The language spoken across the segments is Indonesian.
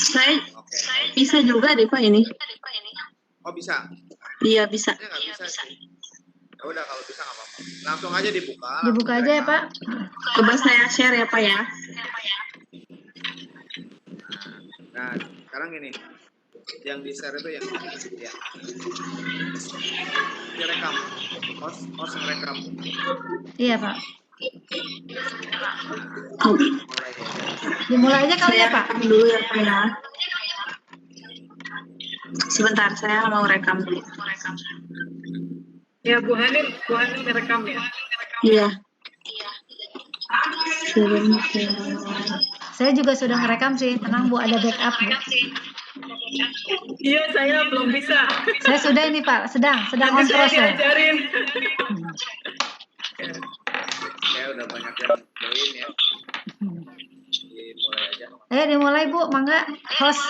Saya Oke. bisa juga deh Pak ini. Oh bisa? Iya bisa. Ini nggak bisa sih. Ya udah kalau bisa nggak apa-apa. Langsung aja dibuka. Dibuka aja ya Pak. Coba saya share ya Pak ya. Nah, sekarang gini. Yang di share itu yang ya. Direkam. Host rekam. Iya Pak. Mulai ya. Dimulai aja kali ya Pak. Rekam dulu ya Pak ya. Sebentar, saya mau rekam dulu. Ya Bu Hanin rekam ya. Iya. Saya juga sudah ngerekam sih, tenang Bu, ada backup Bu. Iya, saya belum bisa. Saya sudah ini Pak, sedang on Nanti saya process. diajarin. Saya udah banyak yang join ya. Dimulai aja. Ayo dimulai Bu, mangga host.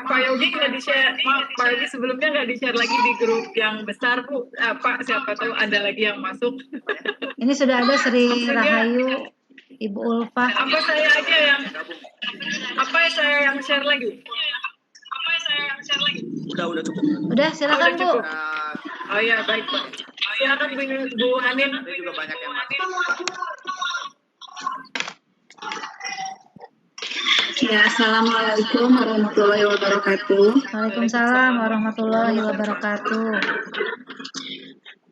Pak Yogi nggak di-share, Pak Yogi sebelumnya nggak di-share lagi di grup yang besar Bu. Pak, siapa tahu ada lagi yang masuk. Ini sudah ada Sri Maksudnya- Rahayu, Ibu Ulfa. Apa saya aja yang share lagi? Udah cukup. Udah silakan Udah Bu. cukup. Oh ya, baik Pak. Silakan Bu Hanin. Ini juga banyak yang masuk. Ya, Assalamualaikum warahmatullahi wabarakatuh. Waalaikumsalam warahmatullahi wabarakatuh.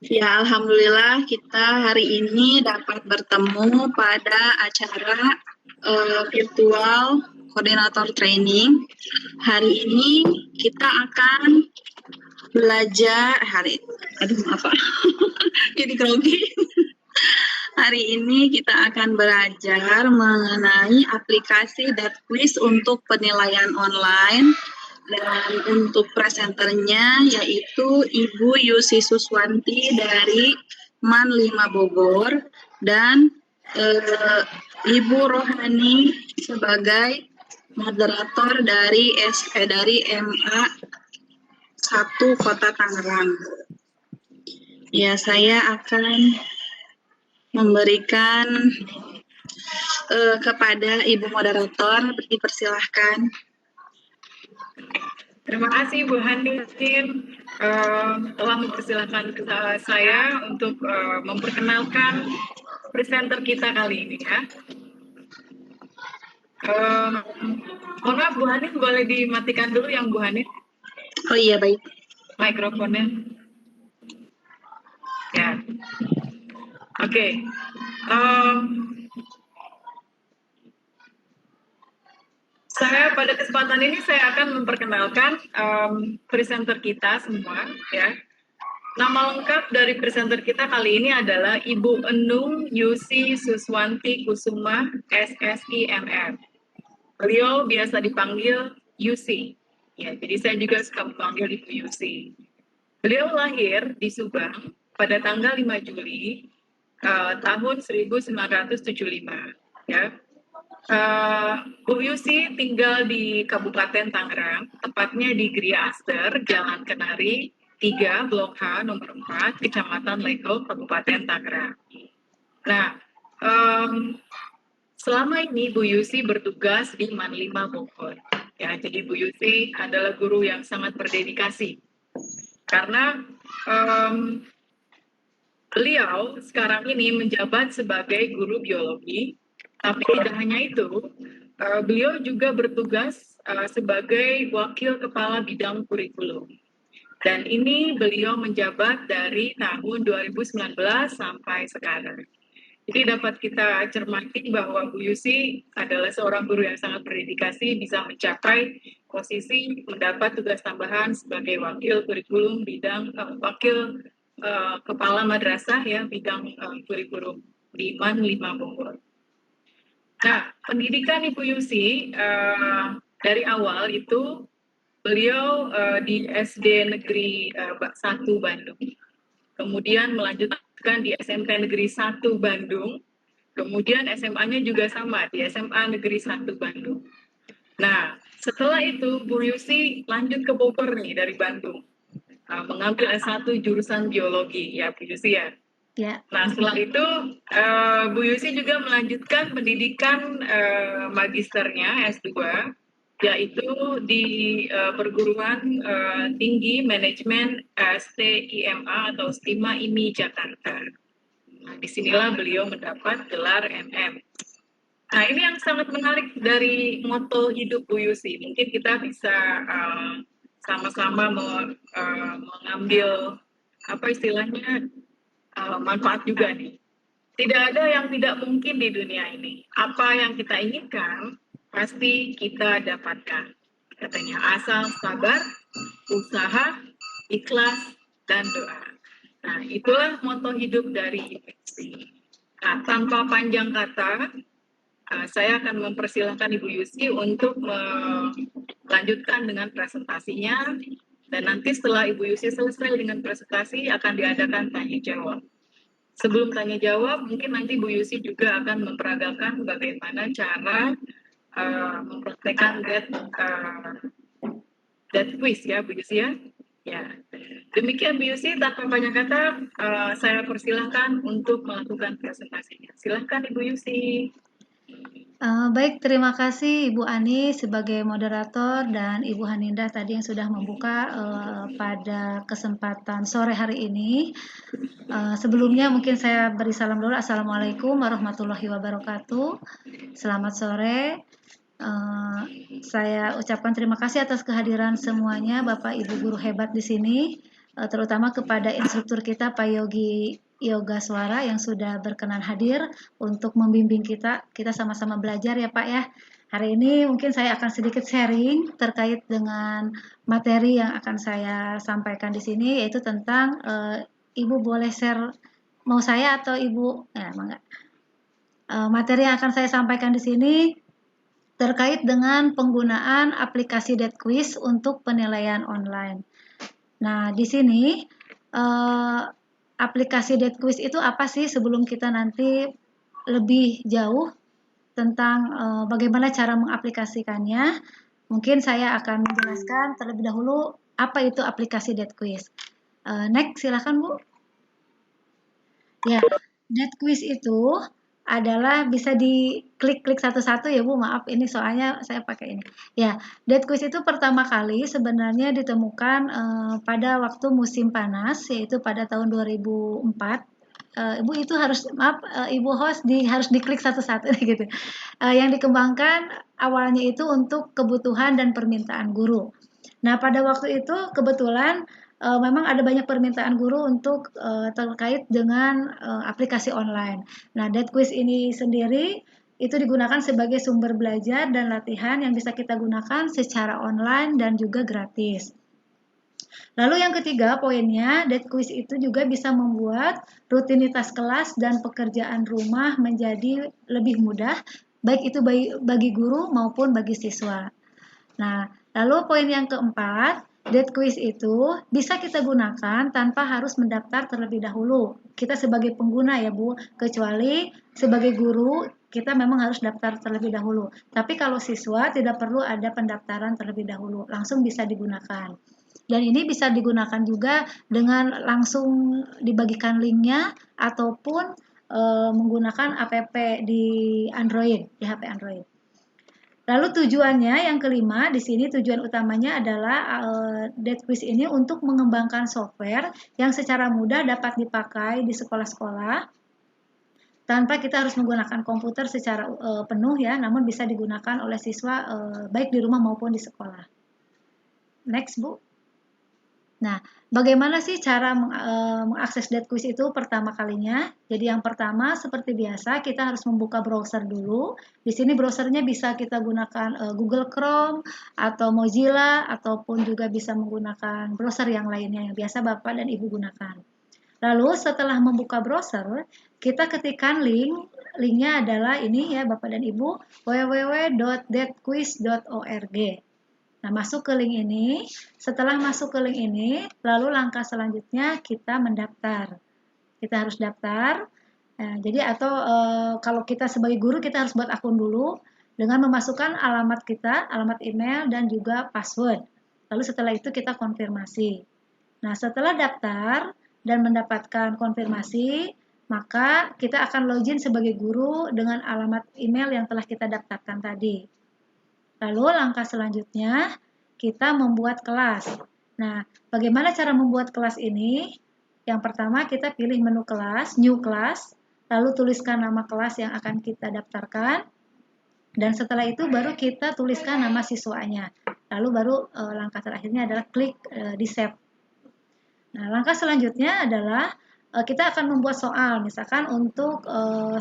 Ya, Alhamdulillah kita hari ini dapat bertemu pada acara virtual koordinator training. Hari ini kita akan belajar jadi grogi. Hari ini kita akan belajar mengenai aplikasi DevQuiz untuk penilaian online. Dan untuk presenternya yaitu Ibu Yusi Suswanti dari MAN 5 Bogor dan Ibu Rohani sebagai moderator dari MA 1 Kota Tangerang. Ya, saya akan memberikan kepada Ibu moderator, dipersilahkan. Terima kasih Bu Hanin telah mempersilahkan saya untuk memperkenalkan presenter kita kali ini ya. Mohon maaf Bu Hanin, boleh dimatikan dulu yang Bu Hanin Oh iya, baik. mikrofonnya. Ya. Oke. Saya pada kesempatan ini saya akan memperkenalkan presenter kita semua ya. Nama lengkap dari presenter kita kali ini adalah Ibu Enung Yusi Suswanti Kusuma SSI MM. Beliau biasa dipanggil Yusi. Ya, jadi saya juga suka memanggil Ibu Yusi. Beliau lahir di Subang pada tanggal 5 Juli tahun 1975 ya. Bu Yusi tinggal di Kabupaten Tangerang, tepatnya di Gria Aster, Jalan Kenari 3, Blok H, nomor 4, Kecamatan Legok, Kabupaten Tangerang. Nah, selama ini Bu Yusi bertugas di MAN 5 Bogor. Ya, jadi Bu Yusi adalah guru yang sangat berdedikasi. Karena beliau sekarang ini menjabat sebagai guru biologi. Tapi tidak hanya itu, beliau juga bertugas sebagai wakil kepala bidang kurikulum. Dan ini beliau menjabat dari tahun 2019 sampai sekarang. Jadi dapat kita cermati bahwa Bu Yusi adalah seorang guru yang sangat berdedikasi, bisa mencapai posisi mendapat tugas tambahan sebagai wakil kurikulum bidang wakil kepala madrasah ya bidang kurikulum di MAN 5 Bogor. Nah, pendidikan Ibu Yusi dari awal itu beliau di SD Negeri 1 Bandung, kemudian melanjutkan di SMK Negeri 1 Bandung, kemudian SMA-nya juga sama di SMA Negeri 1 Bandung. Nah, setelah itu Bu Yusi lanjut ke Bogor nih dari Bandung, mengambil S1 jurusan biologi ya Bu Yusi ya. Ya. Nah, setelah itu Bu Yusi juga melanjutkan pendidikan magisternya S2, yaitu di perguruan tinggi manajemen STIMA atau STIMA IMI Jakarta. Nah, disinilah beliau mendapat gelar MM. Nah, ini yang sangat menarik dari moto hidup Bu Yusi. Mungkin kita bisa sama-sama mengambil apa istilahnya manfaat juga nih. Tidak ada yang tidak mungkin di dunia ini. Apa yang kita inginkan pasti kita dapatkan. Katanya asal sabar, usaha, ikhlas, dan doa. Nah, itulah moto hidup dari IPC. Nah, tanpa panjang kata, saya akan mempersilahkan Ibu Yusi untuk melanjutkan dengan presentasinya. Dan nanti setelah Ibu Yusi selesai dengan presentasi, akan diadakan tanya jawab. Sebelum tanya jawab, mungkin nanti Bu Yusi juga akan memperagakan bagaimana cara mempraktekkan that quiz ya Bu Yusi ya. Ya, demikian Bu Yusi, tanpa banyak kata saya persilahkan untuk melakukan presentasinya. Silahkan Ibu Yusi. Baik, terima kasih Ibu Ani sebagai moderator dan Ibu Haninda tadi yang sudah membuka pada kesempatan sore hari ini. Sebelumnya mungkin saya beri salam dulu. Assalamualaikum warahmatullahi wabarakatuh. Selamat sore. Saya ucapkan terima kasih atas kehadiran semuanya Bapak Ibu guru hebat di sini, terutama kepada instruktur kita Pak Yogi Yoga Suara yang sudah berkenan hadir untuk membimbing kita sama-sama belajar ya Pak ya. Hari ini mungkin saya akan sedikit sharing terkait dengan materi yang akan saya sampaikan di sini, yaitu tentang Ibu boleh share mau saya atau Ibu ya enggak. Materi yang akan saya sampaikan di sini terkait dengan penggunaan aplikasi DatQuiz untuk penilaian online. Nah, di sini aplikasi DatQuiz itu apa sih sebelum kita nanti lebih jauh tentang bagaimana cara mengaplikasikannya. Mungkin saya akan menjelaskan terlebih dahulu apa itu aplikasi DatQuiz. Next, silakan Bu. Ya, DatQuiz itu adalah bisa diklik-klik satu-satu ya Bu, maaf ini soalnya saya pakai ini. Ya, DatQuiz itu pertama kali sebenarnya ditemukan pada waktu musim panas, yaitu pada tahun 2004. Ibu itu harus maaf Ibu host harus diklik satu-satu gitu. Yang dikembangkan awalnya itu untuk kebutuhan dan permintaan guru. Nah, pada waktu itu kebetulan memang ada banyak permintaan guru untuk terkait dengan aplikasi online. Nah, DatQuiz ini sendiri itu digunakan sebagai sumber belajar dan latihan yang bisa kita gunakan secara online dan juga gratis. Lalu yang ketiga poinnya, DatQuiz itu juga bisa membuat rutinitas kelas dan pekerjaan rumah menjadi lebih mudah, baik itu bagi guru maupun bagi siswa. Nah, lalu poin yang keempat, DatQuiz itu bisa kita gunakan tanpa harus mendaftar terlebih dahulu. Kita sebagai pengguna ya Bu, kecuali sebagai guru kita memang harus daftar terlebih dahulu. Tapi kalau siswa tidak perlu ada pendaftaran terlebih dahulu, langsung bisa digunakan. Dan ini bisa digunakan juga dengan langsung dibagikan linknya ataupun menggunakan app di Android, di HP Android. Lalu tujuannya yang kelima, di sini tujuan utamanya adalah DatQuiz ini untuk mengembangkan software yang secara mudah dapat dipakai di sekolah-sekolah tanpa kita harus menggunakan komputer secara penuh ya, namun bisa digunakan oleh siswa baik di rumah maupun di sekolah. Next Bu. Nah, bagaimana sih cara mengakses DatQuiz itu pertama kalinya? Jadi yang pertama seperti biasa kita harus membuka browser dulu. Di sini browsernya bisa kita gunakan Google Chrome atau Mozilla ataupun juga bisa menggunakan browser yang lainnya yang biasa Bapak dan Ibu gunakan. Lalu setelah membuka browser, kita ketikkan linknya adalah ini ya Bapak dan Ibu, www.datquiz.org. Nah, masuk ke link ini. Setelah masuk ke link ini, lalu langkah selanjutnya kita mendaftar. Kita harus daftar. Nah, jadi kalau kita sebagai guru kita harus buat akun dulu dengan memasukkan alamat kita, alamat email dan juga password. Lalu setelah itu kita konfirmasi. Nah, setelah daftar dan mendapatkan konfirmasi, maka kita akan login sebagai guru dengan alamat email yang telah kita daftarkan tadi. Lalu langkah selanjutnya, kita membuat kelas. Nah, bagaimana cara membuat kelas ini? Yang pertama, kita pilih menu kelas, new class, lalu tuliskan nama kelas yang akan kita daftarkan, dan setelah itu baru kita tuliskan nama siswanya. Lalu baru langkah terakhirnya adalah klik di save. Nah, langkah selanjutnya adalah kita akan membuat soal. Misalkan untuk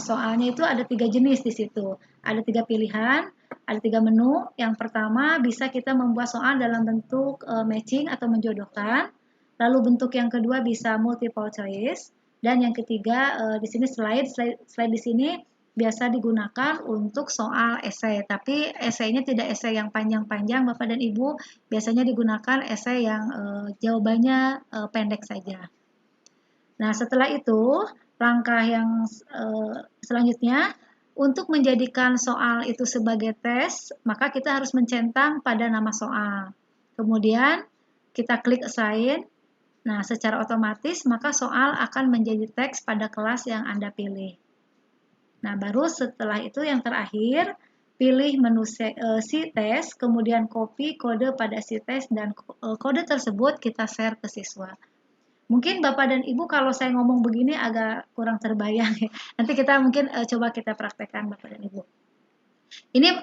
soalnya itu ada 3 jenis di situ. Ada 3 pilihan, ada 3 menu. Yang pertama bisa kita membuat soal dalam bentuk matching atau menjodohkan. Lalu bentuk yang kedua bisa multiple choice. Dan yang ketiga di sini slide di sini biasa digunakan untuk soal esai. Tapi esainya tidak esai yang panjang-panjang Bapak dan Ibu. Biasanya digunakan esai yang jawabannya pendek saja. Nah, setelah itu, langkah yang selanjutnya, untuk menjadikan soal itu sebagai tes, maka kita harus mencentang pada nama soal. Kemudian, kita klik assign. Nah, secara otomatis, maka soal akan menjadi teks pada kelas yang Anda pilih. Nah, baru setelah itu yang terakhir, pilih menu si tes, kemudian copy kode pada si tes, dan kode tersebut kita share ke siswa. Mungkin Bapak dan Ibu kalau saya ngomong begini agak kurang terbayang. Nanti kita mungkin coba kita praktekkan Bapak dan Ibu. Ini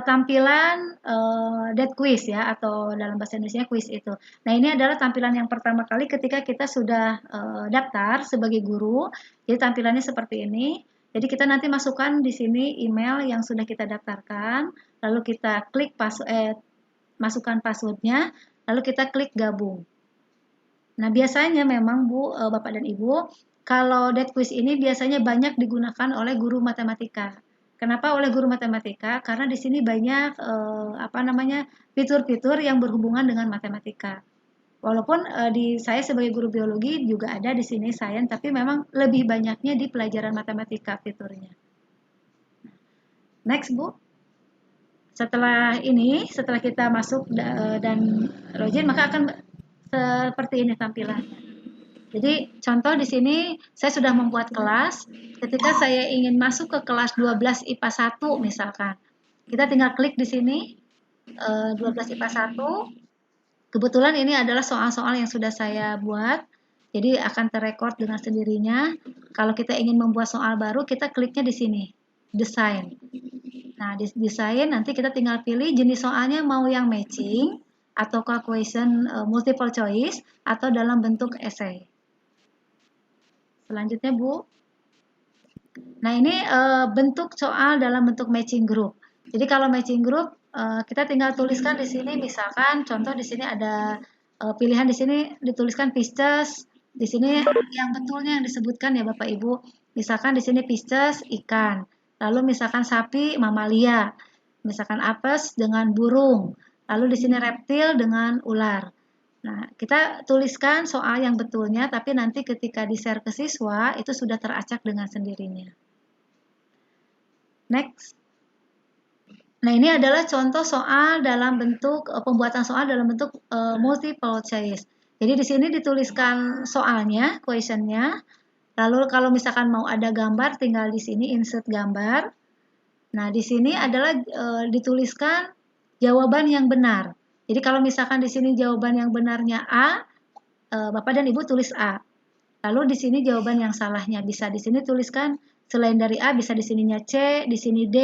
tampilan dead quiz ya, atau dalam bahasa Indonesia quiz itu. Nah, ini adalah tampilan yang pertama kali ketika kita sudah daftar sebagai guru. Jadi tampilannya seperti ini. Jadi kita nanti masukkan di sini email yang sudah kita daftarkan, lalu kita klik masukkan passwordnya, lalu kita klik gabung. Nah, biasanya memang Bapak dan Ibu, kalau dead quiz ini biasanya banyak digunakan oleh guru matematika. Kenapa oleh guru matematika? Karena di sini banyak fitur-fitur yang berhubungan dengan matematika. Walaupun saya sebagai guru biologi juga ada di sini sains, tapi memang lebih banyaknya di pelajaran matematika fiturnya. Next, Bu. Setelah kita masuk dan login, maka akan seperti ini tampilannya. Jadi contoh di sini saya sudah membuat kelas. Ketika saya ingin masuk ke kelas 12 IPA 1 misalkan, kita tinggal klik di sini 12 IPA 1. Kebetulan ini adalah soal-soal yang sudah saya buat, jadi akan terrekord dengan sendirinya. Kalau kita ingin membuat soal baru, kita kliknya di sini, desain. Nah, di desain nanti kita tinggal pilih jenis soalnya mau yang matching, atau question multiple choice, atau dalam bentuk essay. Selanjutnya, Bu. Nah, ini bentuk soal dalam bentuk matching group. Jadi kalau matching group, kita tinggal tuliskan di sini, misalkan contoh di sini ada pilihan di sini dituliskan Pisces, di sini yang betulnya yang disebutkan ya Bapak Ibu. Misalkan di sini Pisces ikan, lalu misalkan sapi mamalia, misalkan apes dengan burung, lalu di sini reptil dengan ular. Nah, kita tuliskan soal yang betulnya, tapi nanti ketika di-share ke siswa itu sudah teracak dengan sendirinya. Next. Nah, ini adalah contoh soal dalam bentuk pembuatan soal dalam bentuk multiple choice. Jadi di sini dituliskan soalnya, questionnya. Lalu kalau misalkan mau ada gambar, tinggal di sini insert gambar. Nah, di sini adalah dituliskan jawaban yang benar. Jadi kalau misalkan di sini jawaban yang benarnya A, Bapak dan Ibu tulis A. Lalu di sini jawaban yang salahnya bisa di sini tuliskan selain dari A, bisa di sininya C, di sini D,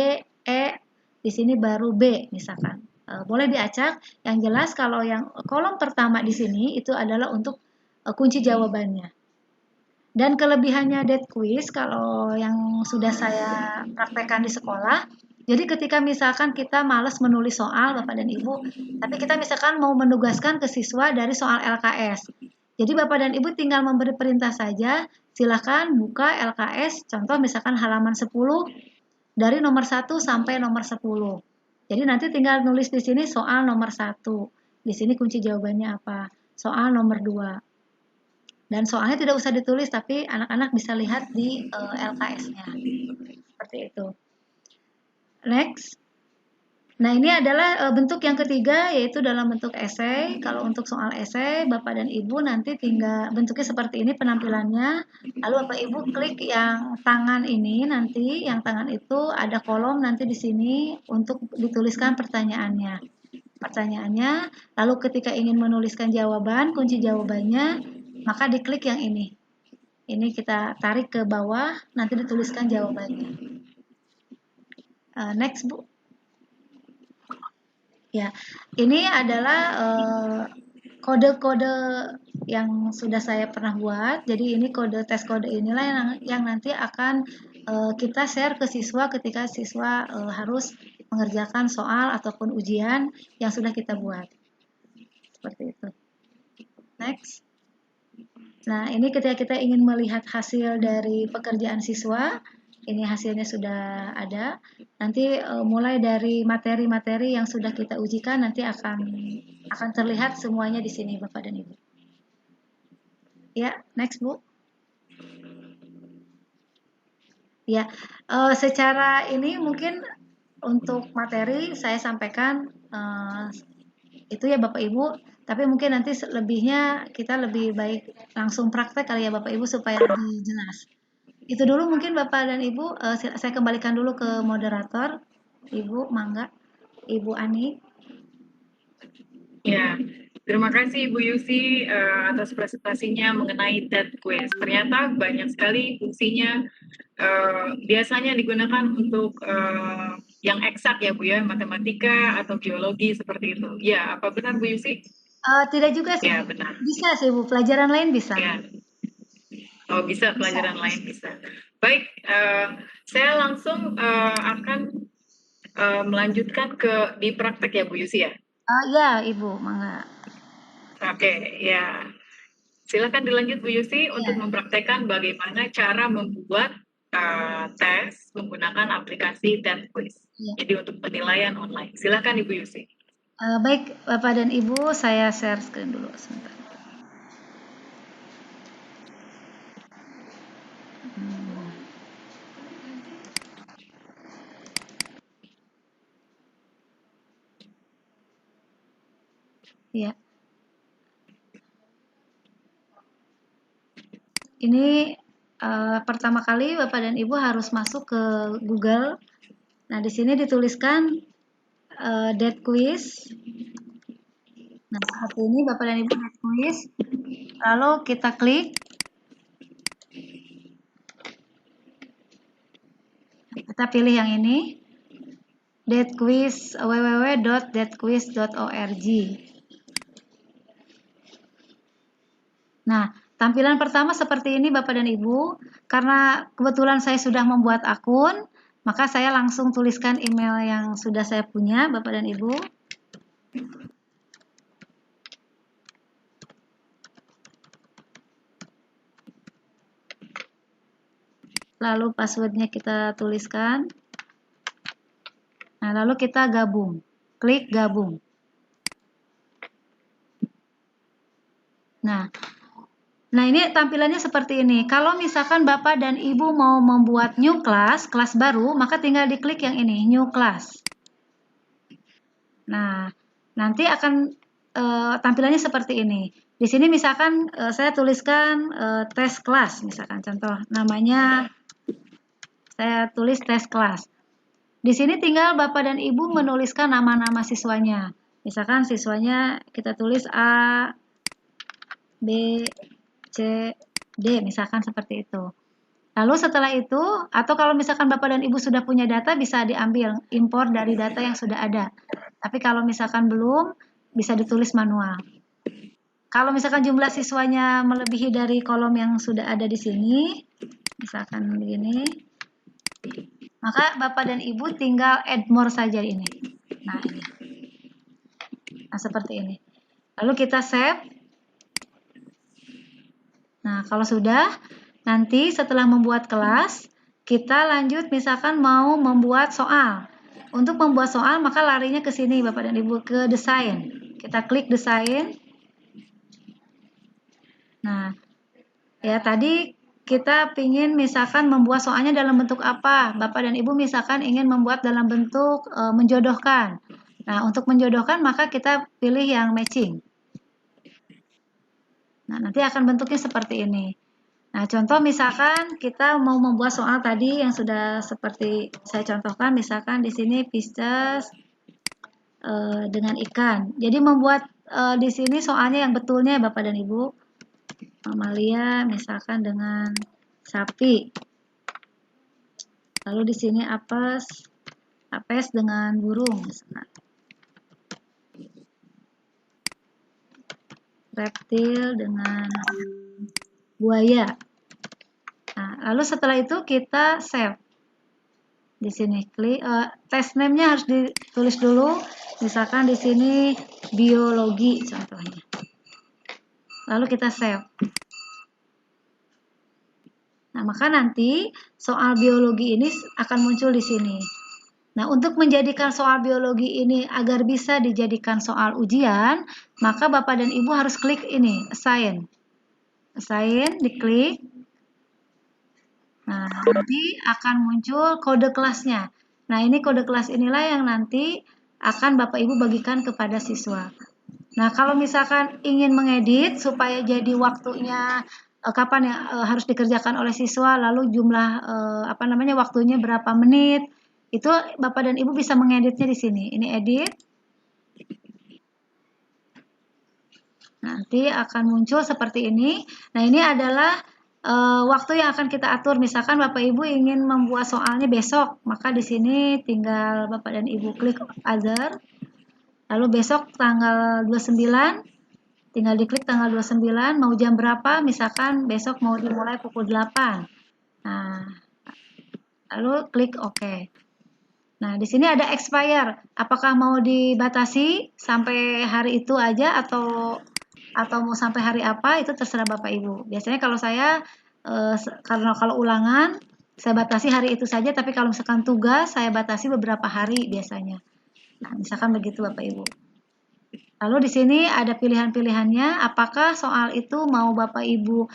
E. Di sini baru B misalkan. Boleh diacak. Yang jelas kalau yang kolom pertama di sini itu adalah untuk kunci jawabannya. Dan kelebihannya dead quiz kalau yang sudah saya praktekkan di sekolah, jadi ketika misalkan kita malas menulis soal Bapak dan Ibu, tapi kita misalkan mau menugaskan ke siswa dari soal LKS. Jadi Bapak dan Ibu tinggal memberi perintah saja, silakan buka LKS, contoh misalkan halaman 10, dari nomor 1 sampai nomor 10. Jadi nanti tinggal nulis di sini soal nomor 1. Di sini kunci jawabannya apa? Soal nomor 2. Dan soalnya tidak usah ditulis, tapi anak-anak bisa lihat di LKS-nya. Seperti itu. Next. Nah, ini adalah bentuk yang ketiga, yaitu dalam bentuk esai. Kalau untuk soal esai, Bapak dan Ibu nanti tinggal bentuknya seperti ini penampilannya. Lalu Bapak Ibu klik yang tangan ini nanti, yang tangan itu ada kolom nanti di sini untuk dituliskan pertanyaannya. Lalu ketika ingin menuliskan jawaban, kunci jawabannya, maka diklik yang ini. Ini kita tarik ke bawah, nanti dituliskan jawabannya. Next, Bu. Ya, ini adalah kode-kode yang sudah saya pernah buat. Jadi ini tes kode inilah yang nanti akan kita share ke siswa ketika siswa harus mengerjakan soal ataupun ujian yang sudah kita buat. Seperti itu. Next. Nah, ini ketika kita ingin melihat hasil dari pekerjaan siswa, ini hasilnya sudah ada. Nanti mulai dari materi-materi yang sudah kita ujikan nanti akan terlihat semuanya di sini Bapak dan Ibu. Ya, next Bu. Ya, secara ini mungkin untuk materi saya sampaikan itu ya Bapak Ibu, tapi mungkin nanti lebihnya kita lebih baik langsung praktek kali ya Bapak Ibu supaya lebih jelas. Itu dulu mungkin Bapak dan Ibu, saya kembalikan dulu ke moderator. Ibu, mangga. Ibu Ani. Ya, terima kasih Ibu Yusi atas presentasinya mengenai TED Quiz. Ternyata banyak sekali fungsinya, biasanya digunakan untuk yang eksak ya Bu ya, matematika atau geologi seperti itu. Ya, apa benar Bu Yusi? Tidak juga sih. Ya, benar. Bisa sih Bu, pelajaran lain bisa. Ya. Oh, bisa, pelajaran lain bisa. Baik, saya langsung akan melanjutkan di praktek ya Bu Yusi ya? Ya Ibu, mangga. Oke, ya. Silakan dilanjut Bu Yusi untuk mempraktekkan bagaimana cara membuat tes menggunakan aplikasi TED Quiz. Jadi untuk penilaian online. Silakan Ibu Yusi. Baik Bapak dan Ibu, saya share screen dulu sebentar. Ya. Ini pertama kali Bapak dan Ibu harus masuk ke Google. Nah, di sini dituliskan TED Quiz. Nah, seperti ini Bapak dan Ibu TED Quiz. Lalu kita klik. Kita pilih yang ini. TED Quiz www.deadquiz.org. Nah, tampilan pertama seperti ini Bapak dan Ibu. Karena kebetulan saya sudah membuat akun, maka saya langsung tuliskan email yang sudah saya punya Bapak dan Ibu. Lalu passwordnya kita tuliskan. Nah, lalu kita gabung. Klik gabung. Nah, ini tampilannya seperti ini. Kalau misalkan Bapak dan Ibu mau membuat new class, kelas baru, maka tinggal diklik yang ini, new class. Nah, nanti akan tampilannya seperti ini. Di sini misalkan saya tuliskan tes kelas, misalkan contoh namanya saya tulis tes kelas. Di sini tinggal Bapak dan Ibu menuliskan nama-nama siswanya. Misalkan siswanya kita tulis A, B, C, D, misalkan seperti itu. Lalu setelah itu, atau kalau misalkan Bapak dan Ibu sudah punya data, bisa diambil, impor dari data yang sudah ada. Tapi kalau misalkan belum, bisa ditulis manual. Kalau misalkan jumlah siswanya melebihi dari kolom yang sudah ada di sini, misalkan begini, maka Bapak dan Ibu tinggal add more saja ini. Nah, ini. Nah, seperti ini. Lalu kita save. Nah, kalau sudah, nanti setelah membuat kelas, kita lanjut misalkan mau membuat soal. Untuk membuat soal, maka larinya ke sini Bapak dan Ibu, ke desain. Kita klik desain. Nah, ya tadi kita ingin misalkan membuat soalnya dalam bentuk apa. Bapak dan Ibu misalkan ingin membuat dalam bentuk menjodohkan. Nah, untuk menjodohkan maka kita pilih yang matching. Nah, nanti akan bentuknya seperti ini. Nah, contoh misalkan kita mau membuat soal tadi yang sudah seperti saya contohkan, misalkan di sini Pisces dengan ikan. Jadi membuat di sini soalnya yang betulnya Bapak dan Ibu, mamalia misalkan dengan sapi. Lalu di sini apes dengan burung misalkan. Reptil dengan buaya. Nah, lalu setelah itu kita save. Di sini klik test name-nya harus ditulis dulu. Misalkan di sini biologi contohnya. Lalu kita save. Nah, maka nanti soal biologi ini akan muncul di sini. Nah, untuk menjadikan soal biologi ini agar bisa dijadikan soal ujian, maka Bapak dan Ibu harus klik ini, assign. Assign, diklik. Nah, nanti akan muncul kode kelasnya. Nah, ini kode kelas inilah yang nanti akan Bapak Ibu bagikan kepada siswa. Nah, kalau misalkan ingin mengedit supaya jadi waktunya kapan yang harus dikerjakan oleh siswa, lalu jumlah waktunya berapa menit, itu Bapak dan Ibu bisa mengeditnya di sini. Ini edit. Nanti akan muncul seperti ini. Nah, ini adalah waktu yang akan kita atur. Misalkan Bapak Ibu ingin membuat soalnya besok, maka di sini tinggal Bapak dan Ibu klik other. Lalu besok tanggal 29, tinggal diklik tanggal 29, mau jam berapa, misalkan besok mau dimulai pukul 8. Nah, lalu klik OK. Nah, di sini ada expire. Apakah mau dibatasi sampai hari itu aja atau mau sampai hari apa, itu terserah Bapak Ibu. Biasanya kalau saya, karena kalau ulangan, saya batasi hari itu saja, tapi kalau misalkan tugas, saya batasi beberapa hari biasanya. Nah, misalkan begitu Bapak Ibu. Lalu di sini ada pilihan-pilihannya, apakah soal itu mau Bapak Ibu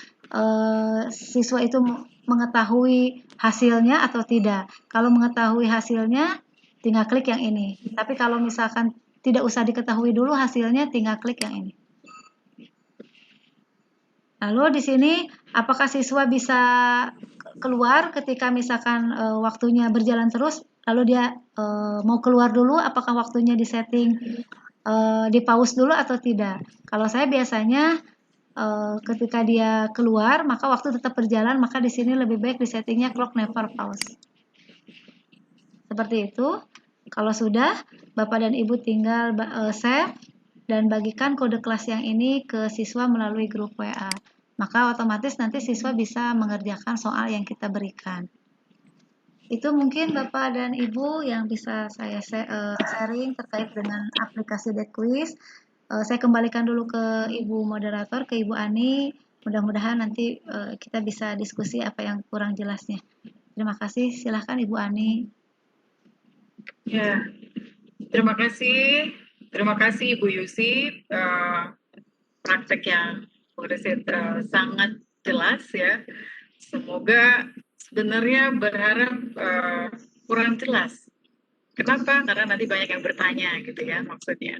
siswa itu mengetahui hasilnya atau tidak. Kalau mengetahui hasilnya, tinggal klik yang ini. Tapi kalau misalkan tidak usah diketahui dulu hasilnya, tinggal klik yang ini. Lalu di sini, apakah siswa bisa keluar ketika misalkan waktunya berjalan terus, lalu dia mau keluar dulu, apakah waktunya disetting di pause dulu atau tidak. Kalau saya biasanya ketika dia keluar, maka waktu tetap berjalan, maka di sini lebih baik disettingnya clock never pause. Seperti itu. Kalau sudah, Bapak dan Ibu tinggal save dan bagikan kode kelas yang ini ke siswa melalui grup WA. Maka otomatis nanti siswa bisa mengerjakan soal yang kita berikan. Itu mungkin Bapak dan Ibu yang bisa saya sharing terkait dengan aplikasi DeadQuiz. Saya kembalikan dulu ke Ibu moderator, ke Ibu Ani. Mudah-mudahan nanti kita bisa diskusi apa yang kurang jelasnya. Terima kasih. Silahkan Ibu Ani. Ya, terima kasih. Terima kasih Ibu Yusi. Praktek yang sangat jelas ya. Semoga sebenarnya berharap kurang jelas. Kenapa? Karena nanti banyak yang bertanya gitu ya maksudnya.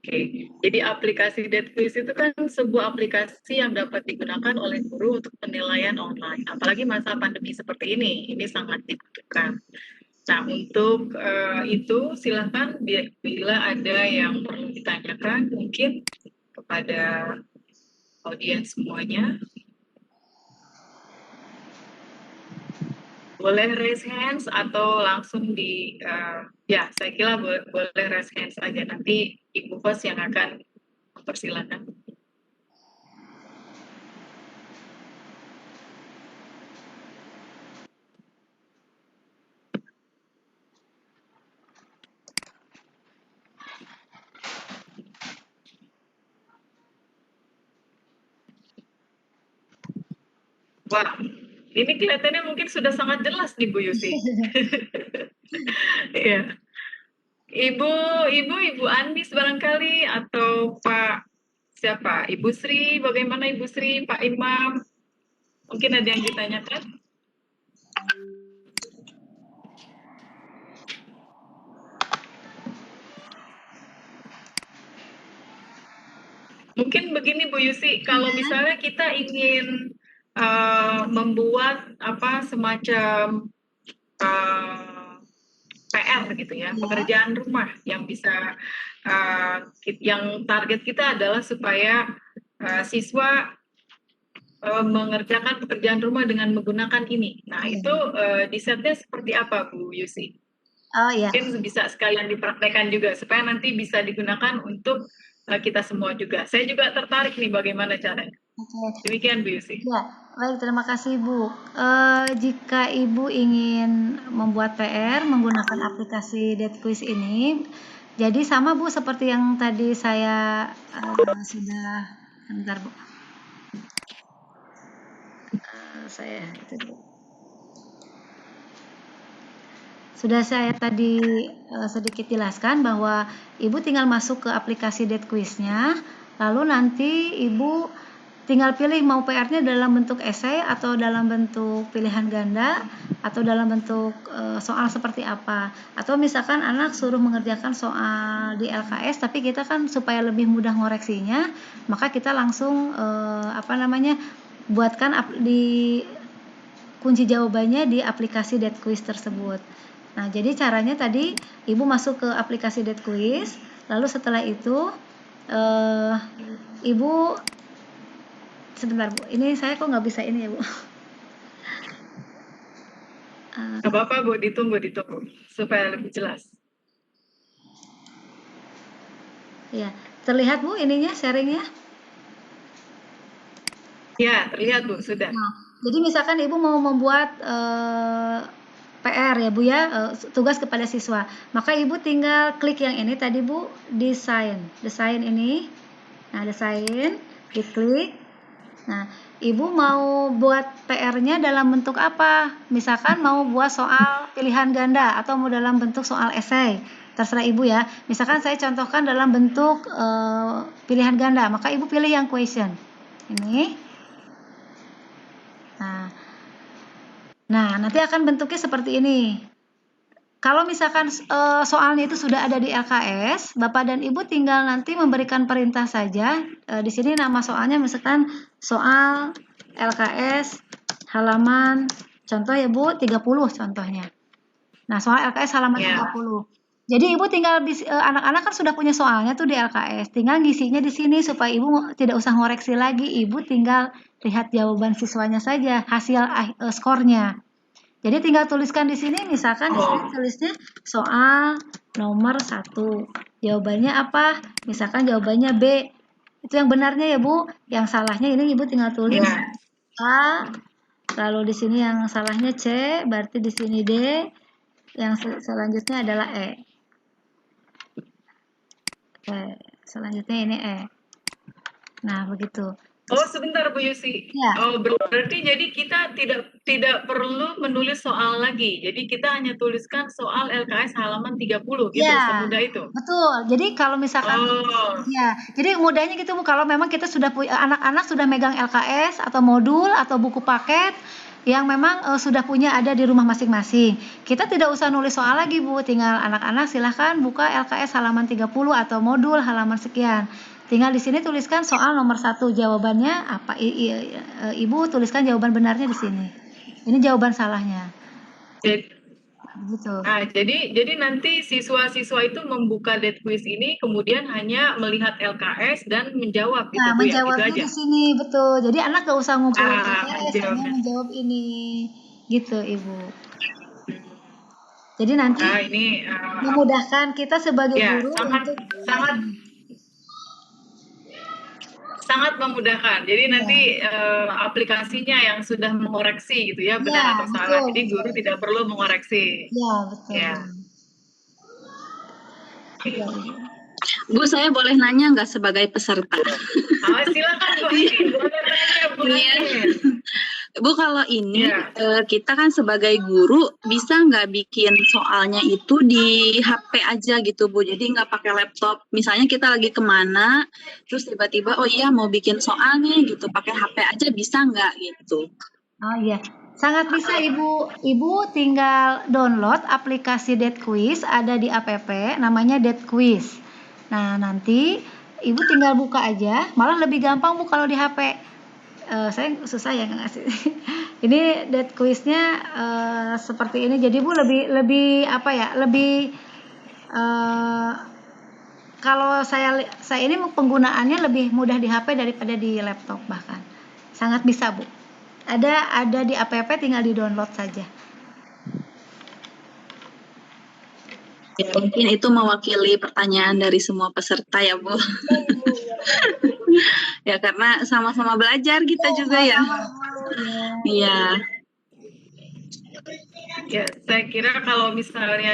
Oke, jadi aplikasi DeadQuiz itu kan sebuah aplikasi yang dapat digunakan oleh guru untuk penilaian online. Apalagi masa pandemi seperti ini sangat dibutuhkan. Nah, untuk itu silakan bila ada yang perlu ditanyakan mungkin kepada audiens semuanya. Boleh raise hands atau langsung ya saya kira boleh raise hands aja, nanti Ibu host yang akan mempersilakan. Wah, ini kelihatannya mungkin sudah sangat jelas nih Bu Yusi. Iya. Ibu Andis barangkali atau Pak siapa? Ibu Sri, bagaimana Ibu Sri, Pak Imam? Mungkin ada yang ditanyakan? Mungkin begini Bu Yusi, kalau misalnya kita ingin membuat semacam PR gitu ya, pekerjaan rumah yang bisa yang target kita adalah supaya siswa mengerjakan pekerjaan rumah dengan menggunakan ini. Nah, itu desainnya seperti apa Bu Yusi? Oh iya. Mungkin bisa sekalian dipraktekkan juga supaya nanti bisa digunakan untuk kita semua juga. Saya juga tertarik nih bagaimana caranya. Demikian Bu Yusi. Ya, baik, terima kasih Bu. Jika Ibu ingin membuat PR menggunakan aplikasi DeadQuiz ini, jadi sama Bu seperti yang tadi saya sudah, bentar Bu. Sudah saya tadi sedikit jelaskan bahwa Ibu tinggal masuk ke aplikasi DeadQuiz-nya, lalu nanti Ibu tinggal pilih mau PR-nya dalam bentuk esai atau dalam bentuk pilihan ganda atau dalam bentuk soal seperti apa. Atau misalkan anak suruh mengerjakan soal di LKS tapi kita kan supaya lebih mudah ngoreksinya, maka kita langsung buatkan di kunci jawabannya di aplikasi DeadQuiz tersebut. Nah, jadi caranya tadi Ibu masuk ke aplikasi DeadQuiz, lalu setelah itu Ibu sebentar Bu, ini saya kok nggak bisa ini ya Bu. Nggak apa-apa Bu, ditunggu supaya lebih jelas. Ya, terlihat Bu ininya sharingnya? Ya, terlihat Bu, sudah. Nah, jadi misalkan Ibu mau membuat PR ya Bu ya, tugas kepada siswa, maka Ibu tinggal klik yang ini tadi Bu, desain ini. Nah, desain, diklik. Nah, Ibu mau buat PR-nya dalam bentuk apa? Misalkan mau buat soal pilihan ganda atau mau dalam bentuk soal esai, terserah Ibu ya. Misalkan saya contohkan dalam bentuk pilihan ganda, maka Ibu pilih yang question. Ini. Nah, nanti akan bentuknya seperti ini. Kalau misalkan soalnya itu sudah ada di LKS, Bapak dan Ibu tinggal nanti memberikan perintah saja. Di sini nama soalnya misalkan soal LKS halaman contoh ya Bu 30 contohnya. Nah, soal LKS halaman 30. Jadi Ibu tinggal anak-anak kan sudah punya soalnya tuh di LKS, tinggal ngisinya di sini supaya Ibu tidak usah ngoreksi lagi. Ibu tinggal lihat jawaban siswanya saja, hasil skornya. Jadi tinggal tuliskan di sini, misalkan di sini tulisnya soal nomor 1. Jawabannya apa? Misalkan jawabannya B. Itu yang benarnya ya Bu. Yang salahnya ini Ibu tinggal tulis A. Lalu di sini yang salahnya C, berarti di sini D. Yang selanjutnya adalah E. Selanjutnya ini E. Nah, begitu. Oh, sebentar Bu Yusi. Ya. Oh, berarti jadi kita tidak perlu menulis soal lagi. Jadi kita hanya tuliskan soal LKS halaman 30 gitu, semudah itu. Betul. Jadi kalau misalkan ya, jadi mudahnya gitu Bu, kalau memang kita sudah punya anak-anak sudah megang LKS atau modul atau buku paket yang memang sudah punya ada di rumah masing-masing. Kita tidak usah nulis soal lagi Bu, tinggal anak-anak silahkan buka LKS halaman 30 atau modul halaman sekian. Tinggal di sini tuliskan soal nomor 1, jawabannya apa? Ibu tuliskan jawaban benarnya di sini. Ini jawaban salahnya. Gitu. Nah, jadi nanti siswa-siswa itu membuka DeadQuiz ini kemudian hanya melihat LKS dan menjawab gitu. Nah, menjawabnya di sini betul. Jadi anak gak usah ngumpulin LKS, hanya menjawab ini. Gitu, Ibu. Jadi nanti ini memudahkan kita sebagai guru untuk sangat memudahkan. Jadi nanti aplikasinya yang sudah mengoreksi gitu ya, benar atau salah. Jadi guru tidak perlu mengoreksi. Ya, betul. Ya. Bu, saya boleh nanya nggak sebagai peserta? Silakan Bu. Boleh nanya, Bu. Bu, kalau ini kita kan sebagai guru bisa nggak bikin soalnya itu di HP aja gitu Bu, jadi nggak pakai laptop. Misalnya kita lagi kemana, terus tiba-tiba oh iya mau bikin soal nih gitu, pakai HP aja bisa nggak gitu? Oh iya, sangat bisa Ibu. Ibu tinggal download aplikasi DeadQuiz, ada di app namanya DeadQuiz. Nah nanti Ibu tinggal buka aja, malah lebih gampang Bu kalau di HP. Saya susah ya ngasih. Ini dead quiznya seperti ini. Jadi Bu lebih apa ya? Lebih eh, kalau saya ini penggunaannya lebih mudah di HP daripada di laptop bahkan. Sangat bisa Bu. Ada di app, tinggal di download saja. Ya, mungkin itu mewakili pertanyaan dari semua peserta ya Bu. Ya karena sama-sama belajar kita juga ya. Iya. Ya, saya kira kalau misalnya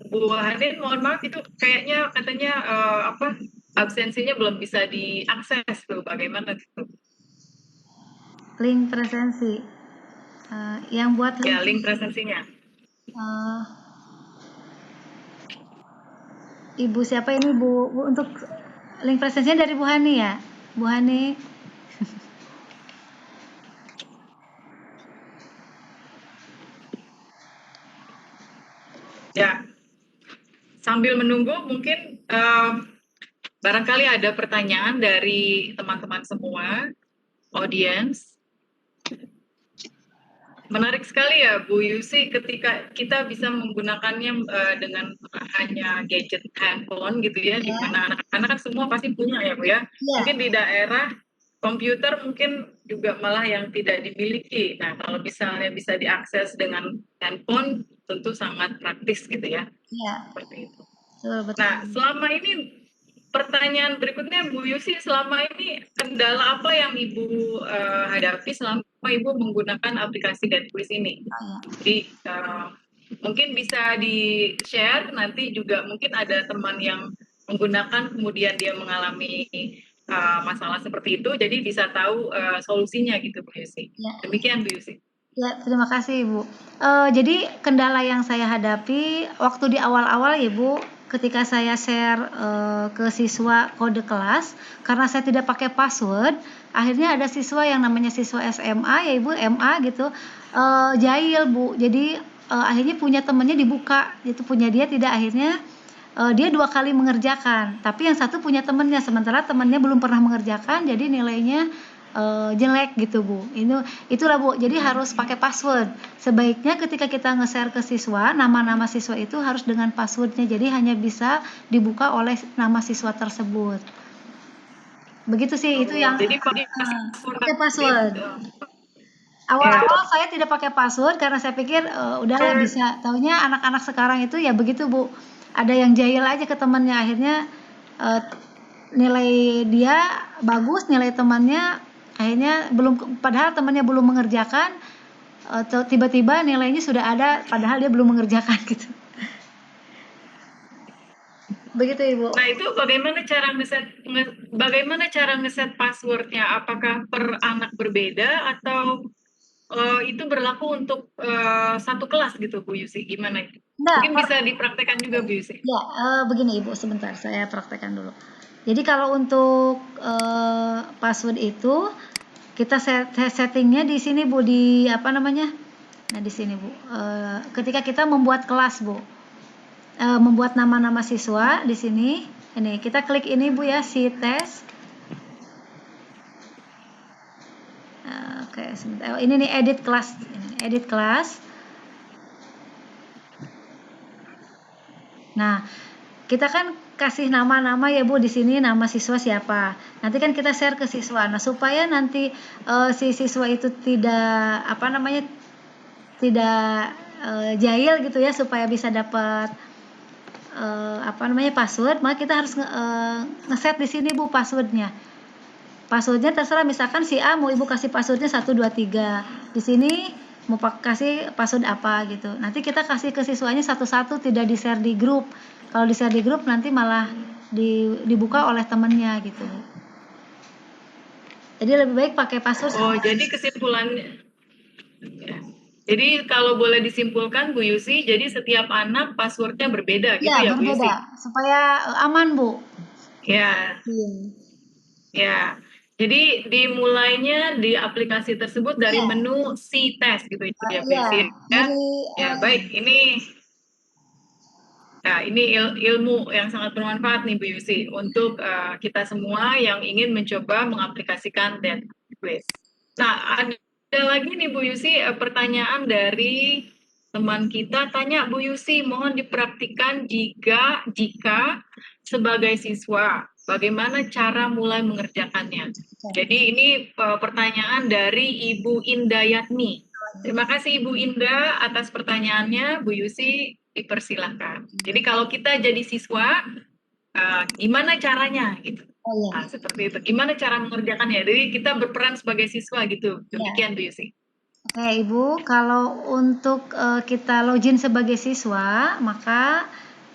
Bu Hanin, mohon maaf itu kayaknya katanya absensinya belum bisa diakses tuh, bagaimana tuh? Link presensi. Yang buat Ya, link presensinya. Ibu siapa ini Bu? Untuk link presensinya dari Bu Hani ya? Bu Hani. Ya, sambil menunggu mungkin barangkali ada pertanyaan dari teman-teman semua, audiens. Menarik sekali ya Bu Yusi ketika kita bisa menggunakannya dengan hanya gadget handphone gitu ya, di mana anak-anak kan semua pasti punya ya Bu ya. Mungkin di daerah komputer mungkin juga malah yang tidak dimiliki. Nah, kalau misalnya bisa diakses dengan handphone tentu sangat praktis gitu ya. Iya. Seperti itu. Betul. Nah, selama ini pertanyaan berikutnya Bu Yusi, selama ini kendala apa yang Ibu hadapi selama Ibu menggunakan aplikasi Deadquiz ini? Jadi mungkin bisa di-share, nanti juga mungkin ada teman yang menggunakan kemudian dia mengalami masalah seperti itu, jadi bisa tahu solusinya gitu Bu Yusi. Demikian Bu Yusi. Ya, terima kasih Ibu. Jadi kendala yang saya hadapi waktu di awal-awal ya Bu, ketika saya share ke siswa kode kelas, karena saya tidak pakai password, akhirnya ada siswa yang namanya siswa SMA ya Ibu, MA gitu, jahil Bu. Jadi akhirnya punya temannya dibuka, itu punya dia tidak, akhirnya dia 2 kali mengerjakan, tapi yang satu punya temannya, sementara temannya belum pernah mengerjakan, jadi nilainya jelek gitu Bu. Itulah Bu, jadi harus pakai password. Sebaiknya ketika kita nge-share ke siswa, nama-nama siswa itu harus dengan passwordnya, jadi hanya bisa dibuka oleh nama siswa tersebut. Begitu sih, itu yang jadi pakai password. Awal-awal saya tidak pakai password karena saya pikir udahlah bisa. Taunya anak-anak sekarang itu ya begitu Bu. Ada yang jahil aja ke temannya, akhirnya nilai dia bagus, nilai temannya akhirnya belum, padahal temannya belum mengerjakan, tiba-tiba nilainya sudah ada padahal dia belum mengerjakan gitu. Begitu Ibu. Nah, itu bagaimana cara ngeset passwordnya? Apakah per anak berbeda atau itu berlaku untuk satu kelas gitu Bu Yusi? Gimana itu? Mungkin bisa dipraktekkan juga Bu Yusi. Ya, begini Ibu, sebentar saya praktekkan dulu. Jadi kalau untuk password itu kita settingnya di sini Bu, di apa namanya? Nah di sini Bu. Ketika kita membuat kelas Bu, membuat nama-nama siswa di sini. Ini kita klik ini Bu ya, si tes. Oke, sebentar. Ini nih edit kelas, edit kelas. Nah, kita kan kasih nama-nama ya Bu di sini, nama siswa siapa. Nanti kan kita share ke siswa. Nah, supaya nanti si siswa itu tidak apa namanya, tidak jahil gitu ya, supaya bisa dapat apa namanya password, maka kita harus ngeset di sini Bu passwordnya. Passwordnya terserah, misalkan si A mau Ibu kasih passwordnya 1 2 3. Di sini mau kasih password apa gitu. Nanti kita kasih ke siswanya satu-satu, tidak di-share di grup. Kalau di-share di grup nanti malah dibuka oleh temennya gitu. Jadi lebih baik pakai password. Oh, jadi kesimpulannya. Ya. Jadi kalau boleh disimpulkan Bu Yusi, jadi setiap anak passwordnya berbeda gitu ya Bu Yusi? Supaya aman Bu. Ya. Ya. Jadi dimulainya di aplikasi tersebut dari menu si tes gitu ya Bu Yusi. Ya, baik ini. Nah, ini ilmu yang sangat bermanfaat nih Bu Yusi untuk kita semua yang ingin mencoba mengaplikasikan dead quiz. Nah, ada lagi nih Bu Yusi pertanyaan dari teman kita tanya Bu Yusi, mohon dipraktikkan jika sebagai siswa bagaimana cara mulai mengerjakannya. Jadi ini pertanyaan dari Ibu Indayatni. Terima kasih Ibu Indah atas pertanyaannya. Bu Yusi dipersilahkan. Jadi kalau kita jadi siswa, gimana caranya gitu? Oh iya. Nah, seperti itu. Gimana cara mengerjakannya? Jadi kita berperan sebagai siswa gitu. Demikian Bu Yusi. Oke Ibu, kalau untuk kita login sebagai siswa, maka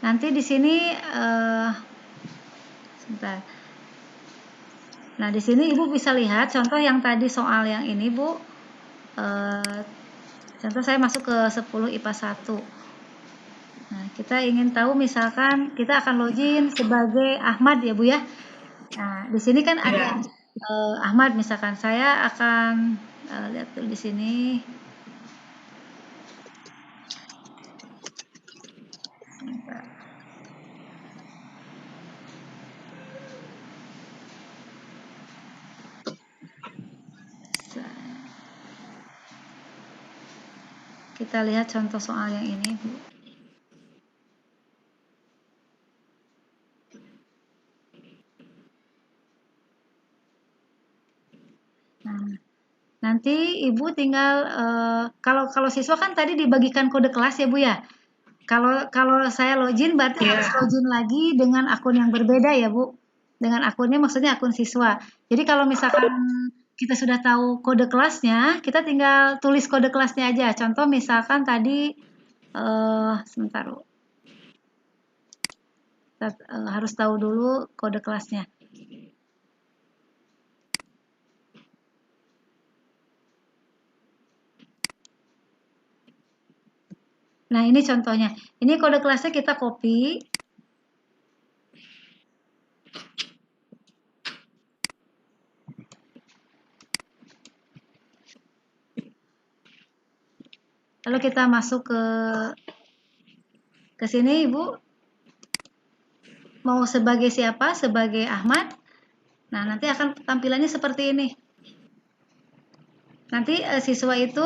nanti di sini sebentar. Nah, di sini Ibu bisa lihat contoh yang tadi soal yang ini, Bu. Contoh saya masuk ke 10 IPA 1. Nah, kita ingin tahu misalkan kita akan login sebagai Ahmad ya, Bu ya. Nah, di sini kan ada Ahmad misalkan saya akan lihat dulu di sini. Sebentar. Kita lihat contoh soal yang ini, Bu. Nah, nanti Ibu tinggal kalau siswa kan tadi dibagikan kode kelas ya, Bu ya. Kalau saya login berarti harus login lagi dengan akun yang berbeda ya, Bu. Dengan akunnya maksudnya akun siswa. Jadi kalau misalkan kita sudah tahu kode kelasnya, kita tinggal tulis kode kelasnya aja. Contoh misalkan tadi sebentar, Bu. Kita harus tahu dulu kode kelasnya. Nah, ini contohnya. Ini kode kelasnya kita copy. Lalu kita masuk ke sini, Ibu. Mau sebagai siapa? Sebagai Ahmad. Nah, nanti akan tampilannya seperti ini. Nanti siswa itu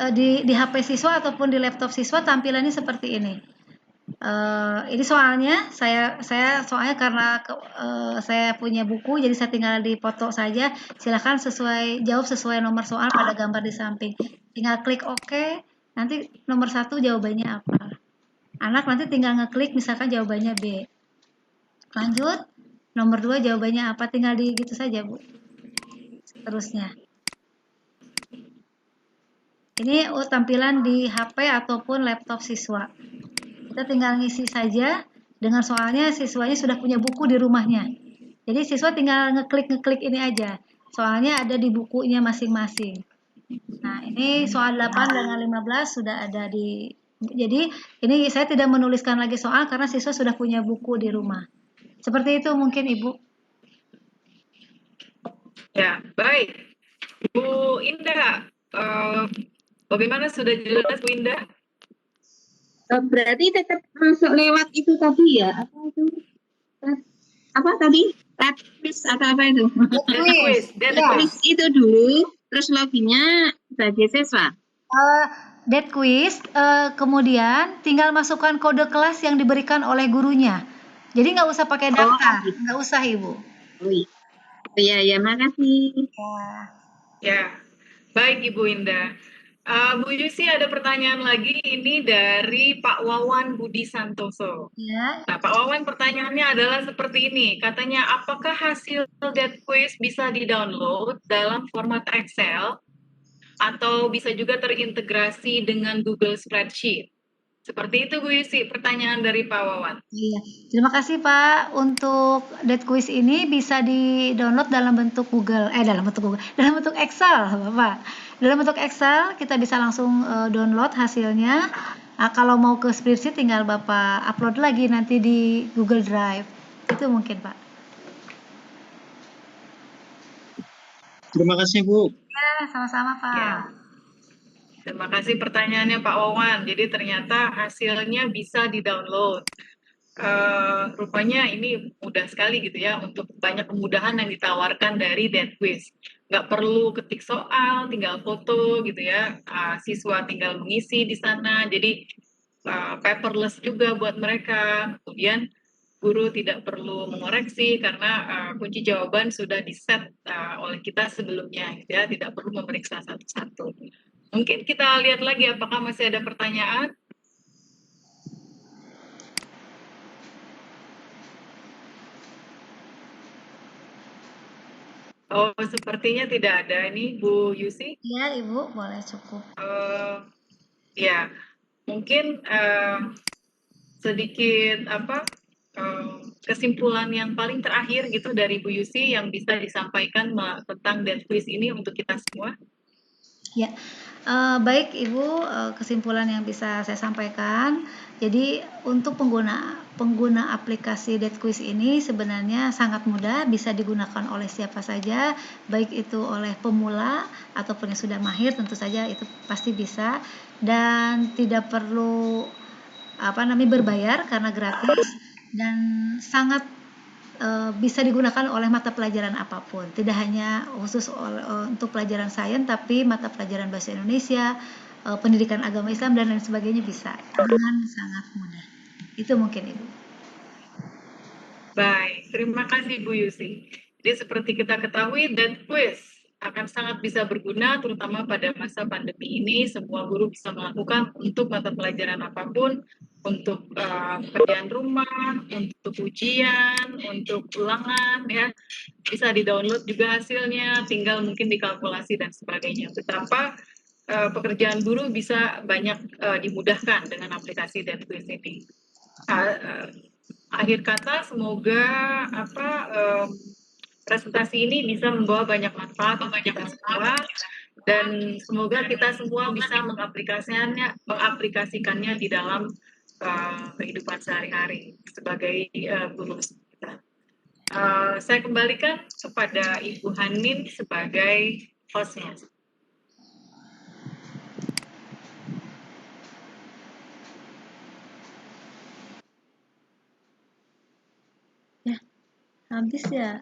di HP siswa ataupun di laptop siswa tampilannya seperti ini. Ini soalnya saya soalnya karena saya punya buku jadi saya tinggal dipoto saja. Silakan jawab sesuai nomor soal pada gambar di samping. Tinggal klik OK. Nanti nomor 1 jawabannya apa? Anak nanti tinggal ngeklik misalkan jawabannya B. Lanjut. Nomor 2 jawabannya apa? Tinggal di gitu saja, Bu. Seterusnya. Ini tampilan di HP ataupun laptop siswa. Kita tinggal ngisi saja. Dengan soalnya siswanya sudah punya buku di rumahnya. Jadi siswa tinggal ngeklik ini aja. Soalnya ada di bukunya masing-masing. Nah, ini soal 8 dengan 15 sudah ada di. Jadi ini saya tidak menuliskan lagi soal karena siswa sudah punya buku di rumah. Seperti itu mungkin Ibu. Ya, baik. Bu Indah, bagaimana sudah jelas Bu Indah? Berarti tetap masuk lewat itu tadi ya? Apa tadi? Lab quiz atau apa itu? Dead quiz itu dulu, terus loginnya sebagai siswa. Dead quiz, kemudian tinggal masukkan kode kelas yang diberikan oleh gurunya. Jadi nggak usah pakai daftar, nggak usah Ibu. Oh iya, makasih. Ya, baik Ibu Indah. Bu Yusi ada pertanyaan lagi ini dari Pak Wawan Budi Santoso. Ya. Nah, Pak Wawan pertanyaannya adalah seperti ini. Katanya, apakah hasil dead quiz bisa di-download dalam format Excel atau bisa juga terintegrasi dengan Google Spreadsheet? Seperti itu Bu Yusi, pertanyaan dari Pak Wawan. Iya, terima kasih Pak. Untuk dead quiz ini bisa di-download dalam bentuk dalam bentuk Excel, Bapak. Dalam bentuk Excel kita bisa langsung download hasilnya. Nah, kalau mau ke spreadsheet tinggal Bapak upload lagi nanti di Google Drive. Itu mungkin Pak. Terima kasih Bu. Ya, sama-sama Pak. Ya. Terima kasih pertanyaannya Pak Wawan. Jadi ternyata hasilnya bisa di-download. rupanya ini mudah sekali gitu ya, untuk banyak kemudahan yang ditawarkan dari DeadQuiz. Nggak perlu ketik soal, tinggal foto gitu ya, siswa tinggal mengisi di sana, jadi paperless juga buat mereka. Kemudian guru tidak perlu mengoreksi karena kunci jawaban sudah di-set oleh kita sebelumnya, gitu ya, tidak perlu memeriksa satu-satu. Mungkin kita lihat lagi apakah masih ada pertanyaan. Oh, sepertinya tidak ada ini, Bu Yusi. Iya, Ibu, boleh cukup. Ya, mungkin sedikit kesimpulan yang paling terakhir gitu dari Bu Yusi yang bisa disampaikan tentang DeadQuiz ini untuk kita semua. Ya, baik Ibu, kesimpulan yang bisa saya sampaikan. Jadi untuk pengguna aplikasi DeadQuiz ini sebenarnya sangat mudah, bisa digunakan oleh siapa saja, baik itu oleh pemula ataupun yang sudah mahir, tentu saja itu pasti bisa, dan tidak perlu berbayar karena gratis dan sangat bisa digunakan oleh mata pelajaran apapun, tidak hanya khusus untuk pelajaran sains, tapi mata pelajaran bahasa Indonesia, pendidikan agama Islam dan lain sebagainya bisa dengan sangat mudah. Itu mungkin Ibu. Baik, terima kasih Bu Yusi. Jadi seperti kita ketahui, DeadQuiz akan sangat bisa berguna terutama pada masa pandemi ini. Semua guru bisa melakukan untuk mata pelajaran apapun, untuk pekerjaan rumah, untuk ujian, untuk ulangan, ya bisa di-download juga hasilnya, tinggal mungkin dikalkulasi dan sebagainya. Betapa pekerjaan guru bisa banyak dimudahkan dengan aplikasi DeadQuiz ini. Akhir kata, semoga presentasi ini bisa membawa banyak manfaat untuk kita semua, dan semoga kita semua bisa mengaplikasikannya di dalam kehidupan sehari-hari sebagai guru kita. Saya kembalikan kepada Ibu Hanin sebagai hostnya. Ya, habis ya.